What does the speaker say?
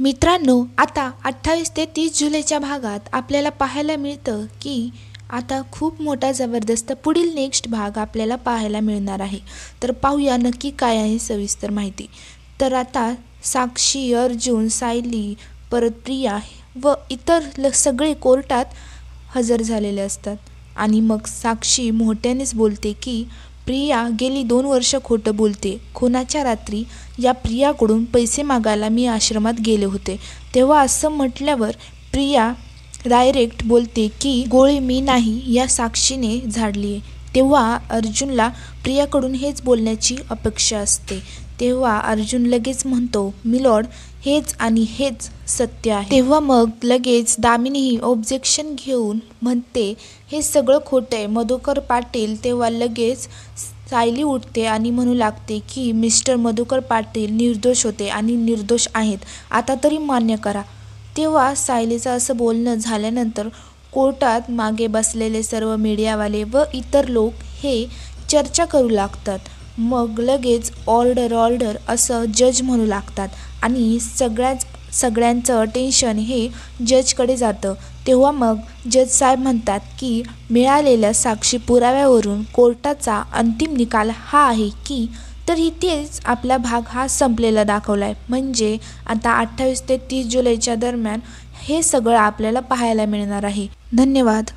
मित्रांनो, आता 28 ते 30 जुलैच्या भागात आपल्याला पाहायला मिळतं की आता खूप मोठा जबरदस्त पुढील नेक्स्ट भाग आपल्याला पाहायला मिळणार आहे। तर पाहूया नक्की काय आहे सविस्तर माहिती। तर आता साक्षी, अर्जुन, सायली, परत प्रिया व इतर सगळे कोर्टात हजर झालेले असतात आणि मग साक्षी मोठ्यानेच बोलते की प्रिया गेली 2 वर्ष खोटं बोलते। खुनाच्या रात्री या प्रियाकडून पैसे मागायला मी आश्रमात गेले होते, तेव्हा असं म्हटल्यावर प्रिया डायरेक्ट बोलते की गोळी मी नाही या साक्षीने झाडली आहे। तेव्हा अर्जुनला प्रियाकडून हेच बोलण्याची अपेक्षा असते, तेव्हा अर्जुन लगेच म्हणतो मिलॉर्ड हेच आणि हेच सत्य आहे। तेव्हा मग लगेच दामिनीही ऑब्जेक्शन घेऊन म्हणते हे सगळं खोटं आहे मधुकर पाटील। तेव्हा लगेच सायली उठते आणि म्हणू लागते की मिस्टर मधुकर पाटील निर्दोष होते आणि निर्दोष आहेत, आता तरी मान्य करा। तेव्हा सायलीचं असं बोलणं झाल्यानंतर कोर्टात मागे बसलेले सर्व मीडियावाले व इतर लोक हे चर्चा करू लागतात। मग लगेच ऑर्डर ऑर्डर असं जज म्हणू लागतात आणि सगळ्यांचं अटेन्शन हे जजकडे जातं। तेव्हा मग जज साहेब म्हणतात की मिळालेल्या साक्षी पुराव्यावरून कोर्टाचा अंतिम निकाल हा आहे की तर इथेच आपला भाग हा संपलेला दाखवला आहे। म्हणजे आता 28 ते 30 जुलैच्या दरम्यान हे सगळं आपल्याला पाहायला मिळणार आहे। धन्यवाद।